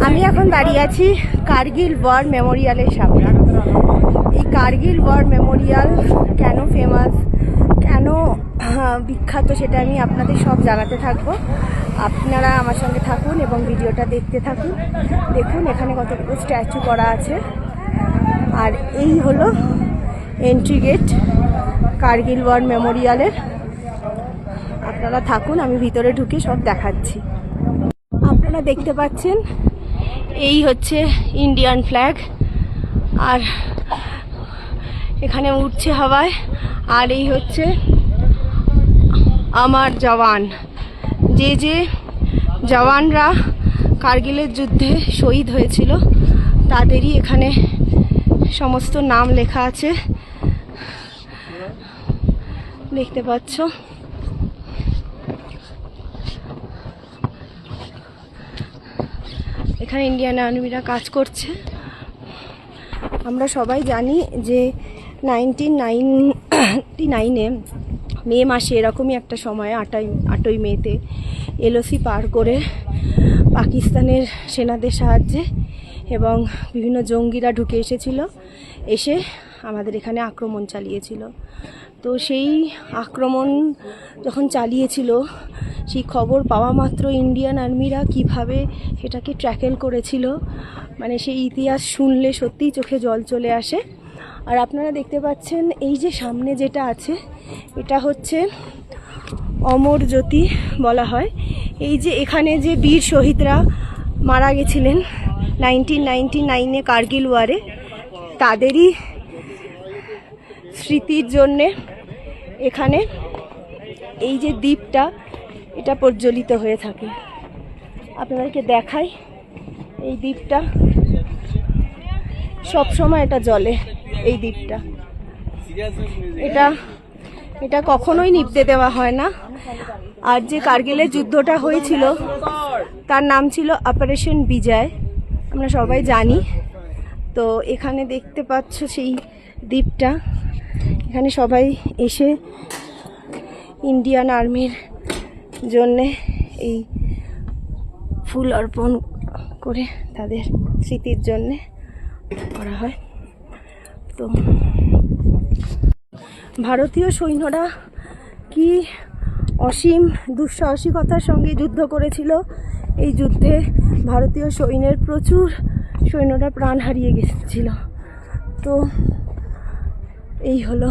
আমি এখন দাঁড়িয়ে আছি কার্গিল ওয়ার মেমোরিয়ালের সামনে। এই কার্গিল ওয়ার মেমোরিয়াল কেন ফেমাস, কেন বিখ্যাত, সেটা আমি আপনাদের সব জানাতে থাকবো। আপনারা আমার সঙ্গে থাকুন এবং ভিডিওটা দেখতে থাকুন। দেখুন এখানে কতগুলো স্ট্যাচু করা আছে। আর এই হলো এন্ট্রি গেট কার্গিল ওয়ার মেমোরিয়ালের। আপনারা থাকুন, আমি ভিতরে ঢুকে সব দেখাচ্ছি। আপনারা দেখতে পাচ্ছেন এই হচ্ছে ইন্ডিয়ান ফ্ল্যাগ, আর এখানে উঠছে হাওয়ায়। আর এই হচ্ছে আমার জওয়ান, যে যে জওয়ানরা কার্গিলের যুদ্ধে শহীদ হয়েছিল তাদেরই এখানে সমস্ত নাম লেখা আছে, দেখতে পাচ্ছ। এখানে ইন্ডিয়ান আর্মিরা কাজ করছে। আমরা সবাই জানি যে 1999-এ মে মাসে এরকমই একটা সময়ে 8ই মেতে এলওসি পার করে পাকিস্তানের সেনাদের সাহায্যে এবং বিভিন্ন জঙ্গিরা ঢুকে এসেছিল, এসে আমাদের এখানে আক্রমণ চালিয়েছিল। তো সেই আক্রমণ যখন চালিয়েছিল, সেই খবর পাওয়া মাত্র ইন্ডিয়ান আর্মিরা কিভাবে সেটাকে ট্র্যাকেল করেছিল, মানে সেই ইতিহাস শুনলে সত্যিই চোখে জল চলে আসে। আর আপনারা দেখতে পাচ্ছেন এই যে সামনে যেটা আছে, এটা হচ্ছে অমর জ্যোতি বলা হয়। এই যে এখানে যে বীর শহীদরা মারা গেছিলেন 1999-এ কার্গিল ওয়ারে, তাদেরই স্মৃতির জন্যে এখানে এই যে দ্বীপটা, এটা প্রজ্বলিত হয়ে থাকে। আপনাদেরকে দেখাই, এই দ্বীপটা সবসময় এটা জ্বলে। এই দ্বীপটা এটা কখনোই নিভতে দেওয়া হয় না। আর যে কার্গিলের যুদ্ধটা হয়েছিল তার নাম ছিল অপারেশন বিজয়, আমরা সবাই জানি। তো এখানে দেখতে পাচ্ছ সেই দ্বীপটা, এখানে সবাই এসে ইন্ডিয়ান আর্মির জন্যে এই ফুল অর্পণ করে তাদের স্মৃতির জন্যে করা হয়। তো ভারতীয় সৈন্যরা কি অসীম দুঃসাহসিকতার সঙ্গে যুদ্ধ করেছিল। এই যুদ্ধে ভারতীয় সৈন্যের প্রচুর সৈন্যরা প্রাণ হারিয়ে গেছিল। তো এই হলো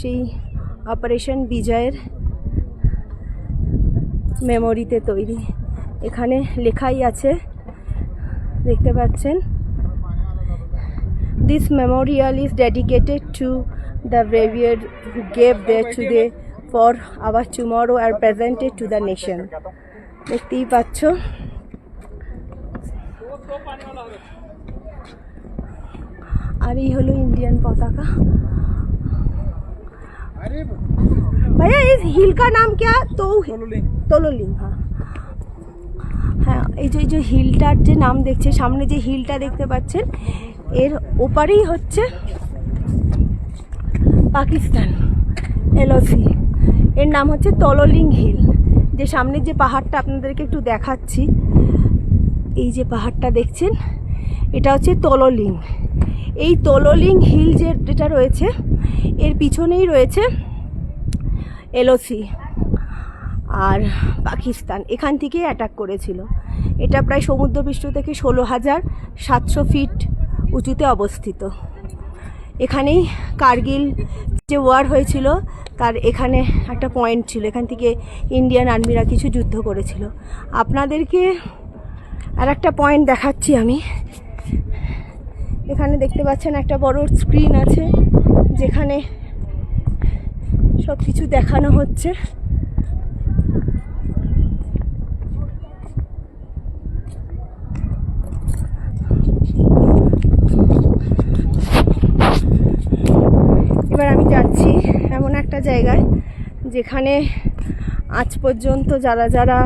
সেই অপারেশন বিজয়ের মেমোরিতে তৈরি। এখানে লেখাই আছে, দেখতে পাচ্ছেন, this memorial is dedicated to the braver who gave their today for our tomorrow are presented to the nation. দেখতেই পাচ্ছ। আর এই হলো ইন্ডিয়ান পতাকা। भैया इस हिल का नाम क्या? तो तोलोलिंग। হ্যাঁ, এই যে হিলটার যে নাম দেখছে, সামনে যে হিলটা দেখতে পাচ্ছেন, এর ওপারেই হচ্ছে পাকিস্তান এলওসি। এর নাম হচ্ছে তলোলিং হিল। যে সামনের যে পাহাড়টা আপনাদেরকে একটু দেখাচ্ছি, এই যে পাহাড়টা দেখছেন, এটা হচ্ছে তলোলিং। এই তলোলিং হিল যেটা রয়েছে, এর পিছনেই রয়েছে এলওসি। আর পাকিস্তান এখান থেকেই অ্যাটাক করেছিল। এটা প্রায় সমুদ্রপৃষ্ঠ থেকে 16,700 ফিট উঁচুতে অবস্থিত। এখানেই কার্গিল যে ওয়ার হয়েছিল তার এখানে একটা পয়েন্ট ছিল, এখান থেকে ইন্ডিয়ান আর্মিরা কিছু যুদ্ধ করেছিল। আপনাদেরকে আর একটা পয়েন্ট দেখাচ্ছি আমি। এখানে দেখতে পাচ্ছেন একটা বড় স্ক্রিন আছে, যেখানে সব কিছু দেখানো হচ্ছে। এবার আমি যাচ্ছি এমন একটা জায়গায় যেখানে আজ পর্যন্ত যারা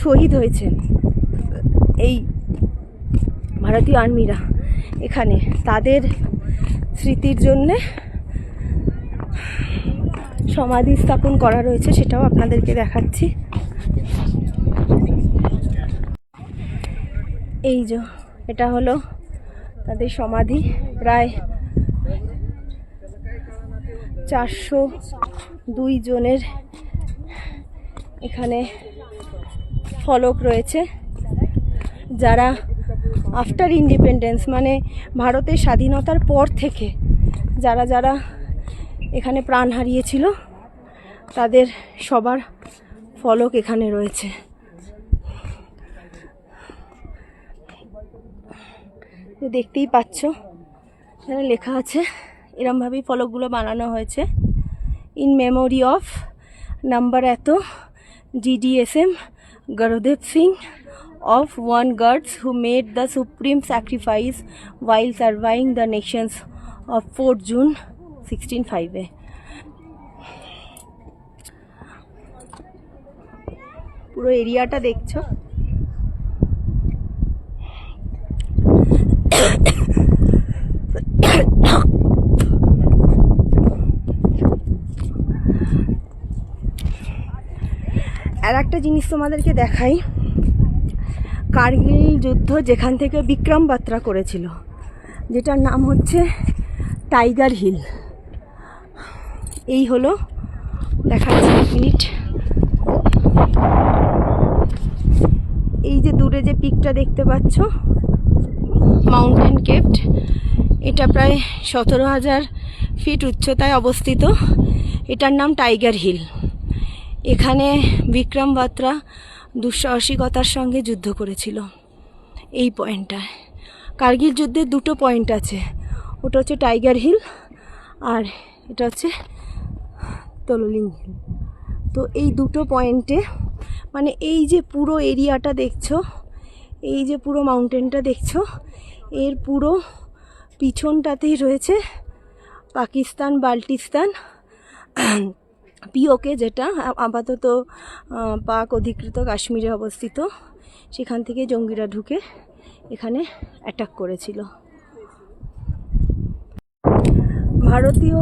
শহীদ হয়েছেন এই ভারতীয় আর্মিরা, এখানে তাদের স্মৃতির জন্যে সমাধি স্থাপন করা রয়েছে, সেটাও আপনাদেরকে দেখাচ্ছি। এই যে এটা হলো তাদের সমাধি। প্রায় 402 জনের এখানে ফলক রয়েছে, যারা আফটার ইন্ডিপেন্ডেন্স মানে ভারতের স্বাধীনতার পর থেকে যারা যারা এখানে প্রাণ হারিয়েছিল তাদের সবার ফলক এখানে রয়েছে। দেখতেই পাচ্ছ এখানে লেখা আছে, এরমভাবেই ফলকগুলো বানানো হয়েছে। ইন মেমোরি অফ নাম্বার এত GDSM Gurudev Singh of one guards who made the supreme sacrifice while surviving the nations of 4 June 1605 পুরো এরিয়াটা দেখছো। আর একটা জিনিস তোমাদেরকে দেখাই, কার্গিল যুদ্ধ যেখান থেকে বিক্রম বাত্রা করেছিল, যেটার নাম হচ্ছে টাইগার হিল। এই হলো, দেখাচ্ছি এক মিনিট। এই যে দূরে যে পিকটা দেখতে পাচ্ছ মাউন্টেন কেভড, এটা প্রায় 17,000 ফিট উচ্চতায় অবস্থিত। এটার নাম টাইগার হিল। এখানে বিক্রম বাত্রা দুঃসাহসিকতার সঙ্গে যুদ্ধ করেছিল এই পয়েন্টটায়। কার্গিল যুদ্ধের দুটো পয়েন্ট আছে, ওটা হচ্ছে টাইগার হিল আর এটা হচ্ছে তলোলিং হিল। তো এই দুটো পয়েন্টে মানে এই যে পুরো এরিয়াটা দেখছো, এই যে পুরো মাউন্টেনটা দেখছো, এর পুরো পিছনটাতেই রয়েছে পাকিস্তান বাল্টিস্তান POK, যেটা আপাতত পাক অধিকৃত কাশ্মীরে অবস্থিত। সেখান থেকে জঙ্গিরা ঢুকে এখানে অ্যাটাক করেছিল। ভারতীয়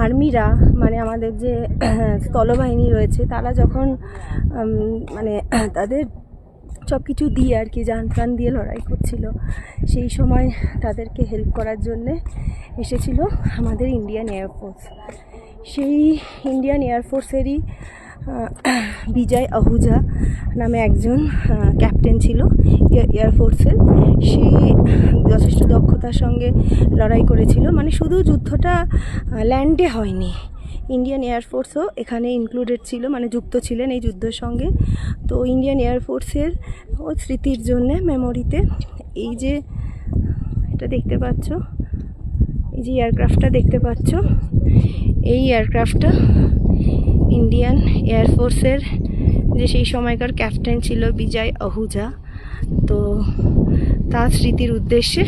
আর্মিরা মানে আমাদের যে স্থলবাহিনী রয়েছে, তারা যখন মানে তাদের সব কিছু দিয়ে আর কি জান প্রাণ দিয়ে লড়াই করছিল, সেই সময় তাদেরকে হেল্প করার জন্যে এসেছিল আমাদের ইন্ডিয়ান এয়ারফোর্স। সেই ইন্ডিয়ান এয়ারফোর্সেরই বিজয় আহুজা নামে একজন ক্যাপ্টেন ছিল এয়ারফোর্সের। সে যথেষ্ট দক্ষতার সঙ্গে লড়াই করেছিল, মানে শুধু যুদ্ধটা ল্যান্ডে হয়নি, ইন্ডিয়ান এয়ারফোর্সও এখানে ইনক্লুডেড ছিল, মানে যুক্ত ছিলেন এই যুদ্ধের সঙ্গে। তো ইন্ডিয়ান এয়ারফোর্সের ও স্মৃতির জন্যে মেমোরিতে এই যে এটা দেখতে পাচ্ছ, এই যে এয়ারক্রাফটটা দেখতে পাচ্ছ, এই এয়ারক্রাফটটা ইন্ডিয়ান এয়ারফোর্সের যে সেই সময়কার ক্যাপ্টেন ছিল বিজয় আহুজা, তো তার স্মৃতির উদ্দেশ্যে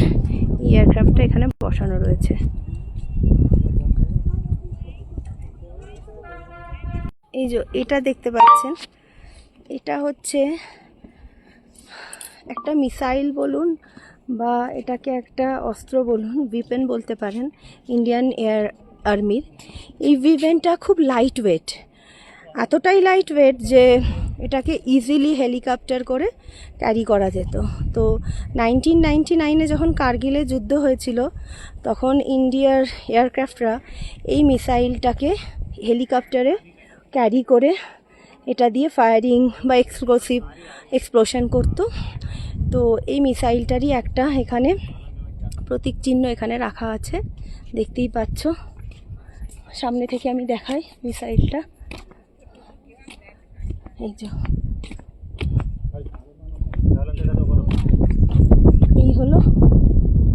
এই এয়ারক্রাফটটা এখানে বসানো রয়েছে। এই যে এটা দেখতে পাচ্ছেন, এটা হচ্ছে একটা মিসাইল বলুন বা এটাকে একটা অস্ত্র বলুন, উইপেন বলতে পারেন ইন্ডিয়ান এয়ার আর্মির। এই উইপেনটা খুব লাইট ওয়েট, এতটাই লাইট ওয়েট যে এটাকে ইজিলি হেলিকপ্টার করে ক্যারি করা যেত। তো 1999-এ যখন কার্গিলে যুদ্ধ হয়েছিল, তখন ইন্ডিয়ার এয়ারক্রাফটরা এই মিসাইলটাকে হেলিকপ্টারে ক্যারি করে এটা দিয়ে ফায়ারিং বা এক্সপ্লোশন করতো। তো এই মিসাইলটারই একটা এখানে প্রতীক চিহ্ন এখানে রাখা আছে, দেখতেই পাচ্ছ। সামনে থেকে আমি দেখাই মিসাইলটা, এই যে এই হলো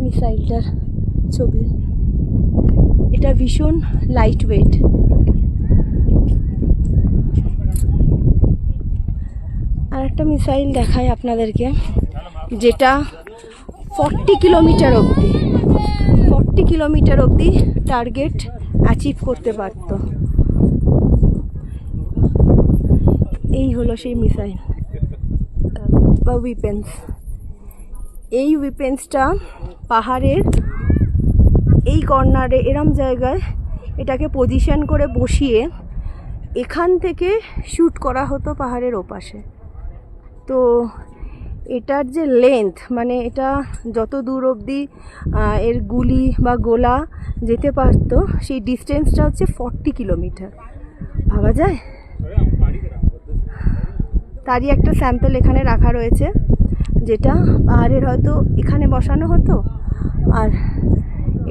মিসাইলটার ছবি। এটা ভীষণ লাইট ওয়েট। আর একটা মিসাইল দেখাই আপনাদেরকে, যেটা 40 কিলোমিটার অবধি টার্গেট অ্যাচিভ করতে পারত। এই হলো সেই মিসাইল বা উইপেন্স। এই উইপেন্সটা পাহাড়ের এই কর্নারে এরম জায়গায় এটাকে পজিশন করে বসিয়ে এখান থেকে শ্যুট করা হতো পাহাড়ের ওপাশে। তো এটার যে লেন্থ, মানে এটা যত দূর অবধি এর গুলি বা গোলা যেতে পারতো সেই ডিস্টেন্সটা হচ্ছে 40 কিলোমিটার। ভাবা যায়? তারই একটা স্যাম্পল এখানে রাখা রয়েছে, যেটা পাহাড়ের হয়তো এখানে বসানো হতো, আর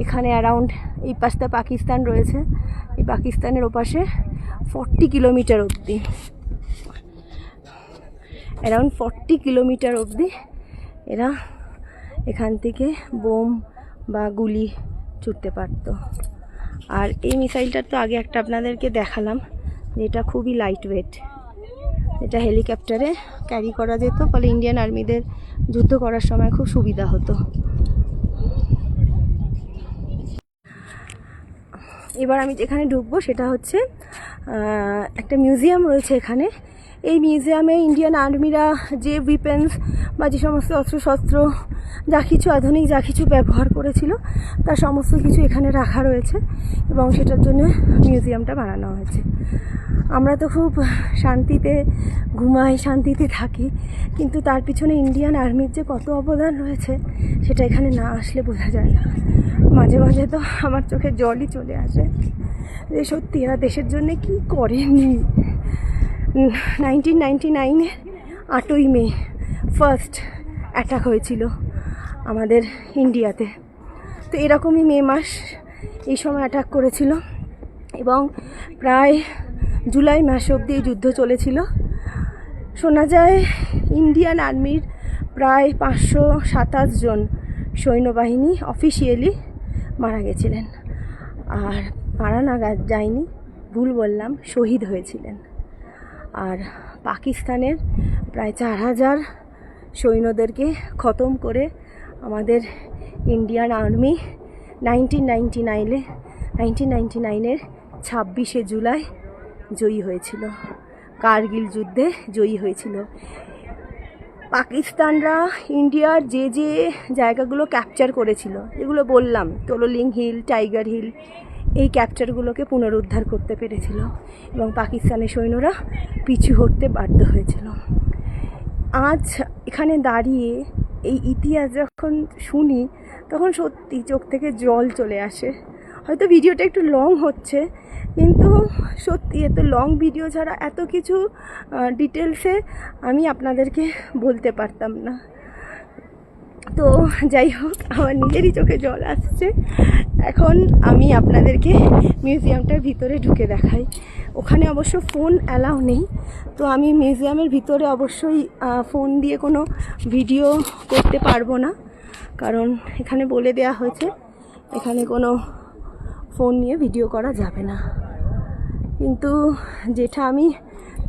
এখানে অ্যারাউন্ড এই পাশটা পাকিস্তান রয়েছে, এই পাকিস্তানের ওপাশে 40 কিলোমিটার অবধি, অ্যারাউন্ড 40 কিলোমিটার অবধি এরা এখান থেকে বোম বা গুলি ছুটতে পারতো। আর এই মিসাইলটার তো আগে একটা আপনাদেরকে দেখালাম, যেটা খুবই লাইট ওয়েট, এটা হেলিকপ্টারে ক্যারি করা যেত, ফলে ইন্ডিয়ান আর্মিদের যুদ্ধ করার সময় খুব সুবিধা হতো। এবার আমি যেখানে ঢুকবো সেটা হচ্ছে একটা মিউজিয়াম রয়েছে এখানে। এই মিউজিয়ামে ইন্ডিয়ান আর্মিরা যে উইপেন্স বা যে সমস্ত অস্ত্রশস্ত্র যা কিছু আধুনিক যা কিছু ব্যবহার করেছিল তার সমস্ত কিছু এখানে রাখা রয়েছে, এবং সেটার জন্য মিউজিয়ামটা বানানো হয়েছে। আমরা তো খুব শান্তিতে ঘুমাই, শান্তিতে থাকি, কিন্তু তার পিছনে ইন্ডিয়ান আর্মির যে কত অবদান রয়েছে সেটা এখানে না আসলে বোঝা যায় না। মাঝে মাঝে তো আমার চোখে জলই চলে আসে যে সত্যি এরা দেশের জন্য কি করেনি। 1999-এ 8ই মে ফার্স্ট অ্যাটাক হয়েছিল আমাদের ইন্ডিয়াতে। তো এরকমই মে মাস এই সময় অ্যাটাক করেছিল, এবং প্রায় জুলাই মাস অবধি এই যুদ্ধ চলেছিল। শোনা যায় ইন্ডিয়ান আর্মির প্রায় 527 জন সৈন্যবাহিনী অফিসিয়ালি মারা গেছিলেন, আর মারা না যায়নি, ভুল বললাম, শহীদ হয়েছিলেন। আর পাকিস্তানের প্রায় 4000 সৈন্যদেরকে খতম করে আমাদের ইন্ডিয়ান আর্মি 1999-এর 26শে জুলাই জয়ী হয়েছিল, কার্গিল যুদ্ধে জয়ী হয়েছিল। পাকিস্তানরা ইন্ডিয়ার যে যে জায়গাগুলো ক্যাপচার করেছিল, যেগুলো বললাম, তোলোলিং হিল, টাইগার হিল, এই ক্যাপচারগুলোকে পুনরুদ্ধার করতে পেরেছিল, এবং পাকিস্তানের সৈন্যরা পিছু হটতে বাধ্য হয়েছিল। আজ এখানে দাঁড়িয়ে এই ইতিহাস যখন শুনি তখন সত্যি চোখ থেকে জল চলে আসে। হয়তো ভিডিওটা একটু লং হচ্ছে, কিন্তু সত্যি এত লং ভিডিও ছাড়া এত কিছু ডিটেলসে আমি আপনাদেরকে বলতে পারতাম না। তো যাই হোক, আমার নিজেরই চোখে জল আসছে। এখন আমি আপনাদেরকে মিউজিয়ামটার ভিতরে ঢুকে দেখাই। ওখানে অবশ্য ফোন অ্যালাউ নেই, তো আমি মিউজিয়ামের ভিতরে অবশ্যই ফোন দিয়ে কোনো ভিডিও করতে পারবো না, কারণ এখানে বলে দেয়া হয়েছে এখানে কোনো ফোন নিয়ে ভিডিও করা যাবে না। কিন্তু যেটা আমি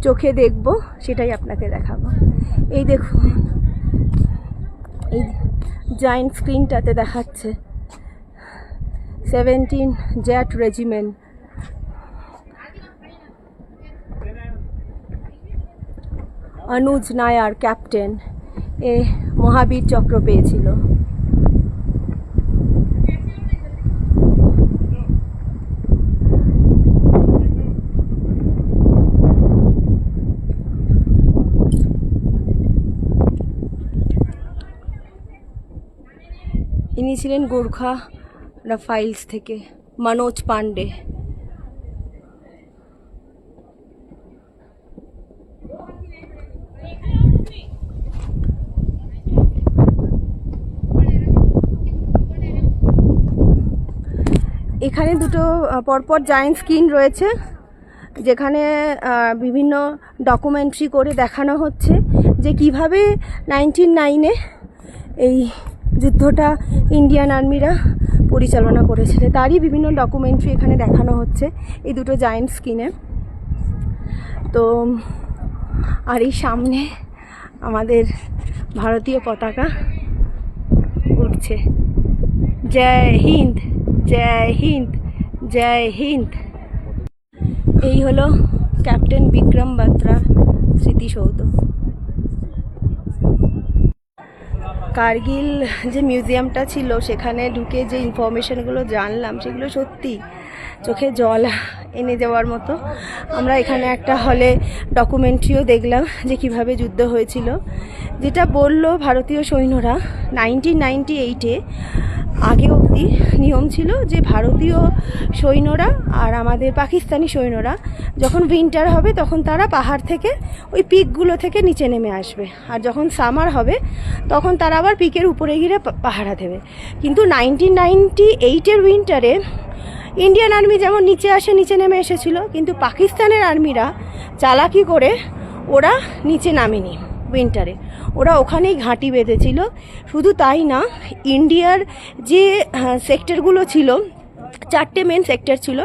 চোখে দেখব সেটাই আপনাকে দেখাবো। এই দেখুন, এই জায়েন্ট স্ক্রিনটাতে দেখাচ্ছে 17 জ্যাট রেজিমেন্ট। অনুজ নায়ার ক্যাপ্টেন, এ মহাবীর চক্র পেয়েছিল। ইনি ছিলেন গোর্খা রাফাইলস থেকে মনোজ পান্ডে। এখানে দুটো পরপর জায়েন্ট স্ক্রিন রয়েছে, যেখানে বিভিন্ন ডকুমেন্টারি করে দেখানো হচ্ছে যে কিভাবে 1999-এ এই যুদ্ধটা ইন্ডিয়ান আর্মিরা পরিচালনা করেছিল, তারই বিভিন্ন ডকুমেন্টারি এখানে দেখানো হচ্ছে এই দুটো জায়েন্ট স্ক্রিনে। তো আর এই সামনে আমাদের ভারতীয় পতাকা উঠছে। জয় হিন্দ, জয় হিন্দ, জয় হিন্দ। এই হলো ক্যাপ্টেন বিক্রম বাত্রার স্মৃতিসৌধ। কার্গিল যে মিউজিয়ামটা ছিল সেখানে ঢুকে যে ইনফরমেশনগুলো জানলাম সেগুলো সত্যি চোখে জল এনে যাওয়ার মতো। আমরা এখানে একটা হলে ডকুমেন্টারিও দেখলাম যে কিভাবে যুদ্ধ হয়েছিল। যেটা বললো ভারতীয় সৈন্যরা 1998-এ আগে অবধি নিয়ম ছিল যে ভারতীয় সৈন্যরা আর আমাদের পাকিস্তানি সৈন্যরা যখন উইন্টার হবে তখন তারা পাহাড় থেকে ওই পিকগুলো থেকে নিচে নেমে আসবে, আর যখন সামার হবে তখন তারা আবার পিকের উপরে গিয়ে পাহারা দেবে। কিন্তু 1998-এর উইন্টারে ইন্ডিয়ান আর্মি যেমন নিচে আসে নিচে নেমে এসেছিল, কিন্তু পাকিস্তানের আর্মিরা চালাকি করে ওরা নিচে নামেনি উইন্টারে, ওরা ওখানেই ঘাঁটি বেঁধেছিল। শুধু তাই না, ইন্ডিয়ার যে সেক্টরগুলো ছিল, 4টে মেন সেক্টর ছিল,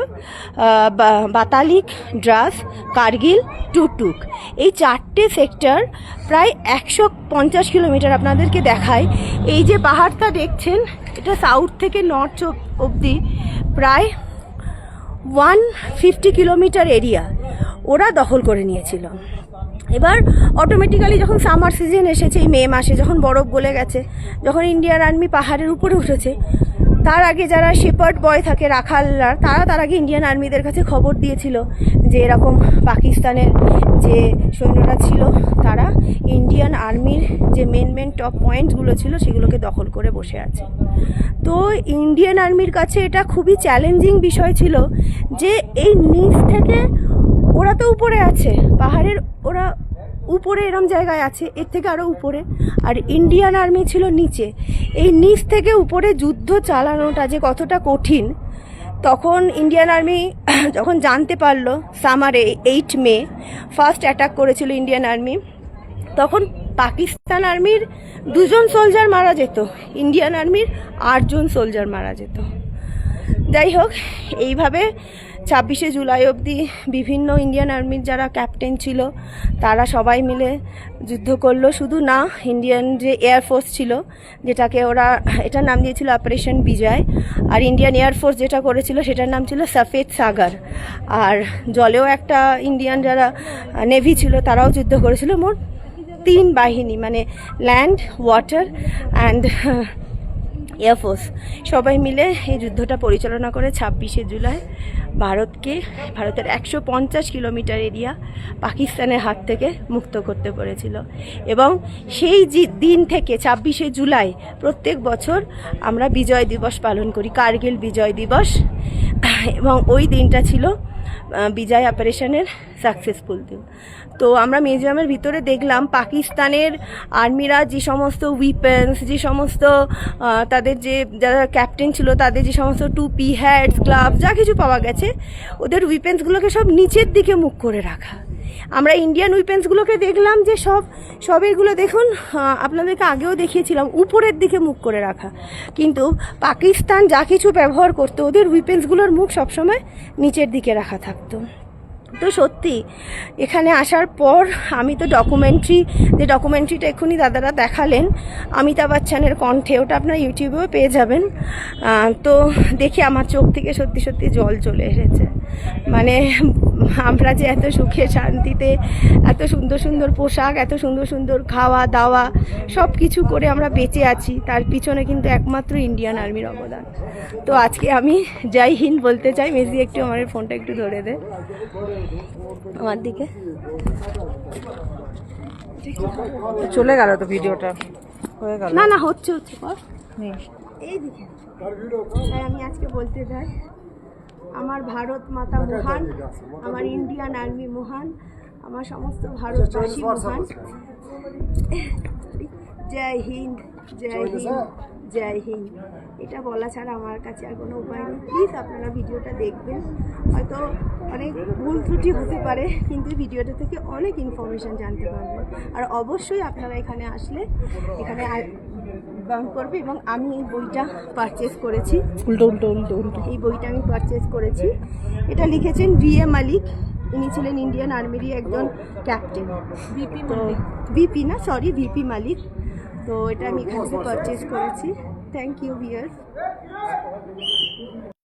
বাতালিক, দ্রাস, কার্গিল, টুকটুক। এই 4টে সেক্টর প্রায় 150 কিলোমিটার। আপনাদেরকে দেখায়, এই যে পাহাড়টা দেখছেন এটা সাউথ থেকে নর্থ অবধি প্রায় 150 কিলোমিটার এরিয়া ওরা দখল করে নিয়েছিল। এবার অটোমেটিক্যালি যখন সামার সিজন এসেছে, এই মে মাসে যখন বরফ গলে গেছে, যখন ইন্ডিয়ান আর্মি পাহাড়ের উপরে উঠেছে, তার আগে যারা শেপার্ড বয় থাকে, রাখালরা, তার আগে ইন্ডিয়ান আর্মিদের কাছে খবর দিয়েছিল যে এরকম পাকিস্তানের যে সৈন্যরা ছিল তারা ইন্ডিয়ান আর্মির যে মেন টপ পয়েন্টসগুলো ছিল সেগুলোকে দখল করে বসে আছে। তো ইন্ডিয়ান আর্মির কাছে এটা খুবই চ্যালেঞ্জিং বিষয় ছিল যে এই নিচ থেকে, ওরা তো উপরে আছে পাহাড়ের, ওরা উপরে এরম জায়গায় আছে, এর থেকে আরও উপরে, আর ইন্ডিয়ান আর্মি ছিল নিচে। এই নিচ থেকে উপরে যুদ্ধ চালানোটা যে কতটা কঠিন, তখন ইন্ডিয়ান আর্মি যখন জানতে পারলো, সামারে 8 মে ফার্স্ট অ্যাটাক করেছিল ইন্ডিয়ান আর্মি, তখন পাকিস্তান আর্মির 2 জন সোলজার মারা যেত, ইন্ডিয়ান আর্মির 8 জন সোলজার মারা যেত। যাই হোক, এইভাবে 26শে জুলাই অবধি বিভিন্ন ইন্ডিয়ান আর্মির যারা ক্যাপ্টেন ছিল তারা সবাই মিলে যুদ্ধ করলো। শুধু না, ইন্ডিয়ান যে এয়ারফোর্স ছিল, যেটাকে ওরা এটার নাম দিয়েছিল অপারেশন বিজয়, আর ইন্ডিয়ান এয়ারফোর্স যেটা করেছিল সেটার নাম ছিল সফেদ সাগর, আর জলেও একটা ইন্ডিয়ান যারা নেভি ছিল তারাও যুদ্ধ করেছিল। মোট 3 বাহিনী, মানে ল্যান্ড, ওয়াটার অ্যান্ড এয়ারফোর্স, সবাই মিলে এই যুদ্ধটা পরিচালনা করে 26শে জুলাই ভারতের 150 কিলোমিটার এরিয়া পাকিস্তানের হাত থেকে মুক্ত করতে পেরেছিল। এবং সেই দিন থেকে 26শে জুলাই প্রত্যেক বছর আমরা বিজয় দিবস পালন করি, কার্গিল বিজয় দিবস। এবং ওই দিনটা ছিল বিজয় অপারেশনের সাকসেসফুল দিন। তো আমরা মিউজিয়ামের ভিতরে দেখলাম পাকিস্তানের আর্মিরা যে সমস্ত উইপেন্স, যে সমস্ত তাদের যে যারা ক্যাপ্টেন ছিল তাদের যে সমস্ত টুপি, হ্যাটস, গ্লাভস যা কিছু পাওয়া গেছে, ওদের উইপেন্সগুলোকে সব নিচের দিকে মুখ করে রাখা। আমরা ইন্ডিয়ান উইপেন্সগুলোকে দেখলাম যে সব এগুলো দেখুন, আপনাদেরকে আগেও দেখিয়েছিলাম, উপরের দিকে মুখ করে রাখা। কিন্তু পাকিস্তান যা কিছু ব্যবহার করতো, ওদের উইপেন্সগুলোর মুখ সবসময় নিচের দিকে রাখা থাকতো। তো সত্যি এখানে আসার পর আমি তো ডকুমেন্টারিটা এক্ষুনি দাদারা দেখালেন অমিতাভ বচ্চনের কণ্ঠে, ওটা আপনার ইউটিউবেও পেয়ে যাবেন। তো দেখে আমার চোখ থেকে সত্যি জল চলে এসেছে। মানে আমরা যে এত সুখে শান্তিতে, এত সুন্দর পোশাক, এত সুন্দর খাওয়া দাওয়া সব কিছু করে আমরা বেঁচে আছি, তার পিছনে কিন্তু একমাত্র ইন্ডিয়ান আর্মির অবদান। তো আজকে আমি জয় হিন্দ বলতে চাই। মেজি একটু আমার ফোনটা একটু ধরে দে আমার দিকে। চলে গেল তো ভিডিওটা, হয়ে গেল না হচ্ছে এই দিকে। তাই আমি আজকে বলতে চাই, আমার ভারত মাতা মহান, আমার ইন্ডিয়ান আর্মি মহান, আমার সমস্ত ভারতবাসী মহান। জয় হিন্দ, জয় হিন্দ, জয় হিন্দ। এটা বলা ছাড়া আমার কাছে আর কোনো উপায় নেই। প্লিজ আপনারা ভিডিওটা দেখবেন, হয়তো অনেক ভুল ত্রুটি হতে পারে, কিন্তু ভিডিওটা থেকে অনেক ইনফরমেশান জানতে পারবেন। আর অবশ্যই আপনারা এখানে আসলে এখানে বাম করবে। এবং আমি এই বইটা পারচেস করেছি, উল্টো এই বইটা আমি পারচেস করেছি। এটা লিখেছেন V.A. মালিক, ইনি ছিলেন ইন্ডিয়ান আর্মিরই একজন ক্যাপ্টেন। ভিপি মালিক। তো এটা আমি এখান থেকে পারচেস করেছি। Thank you viewers.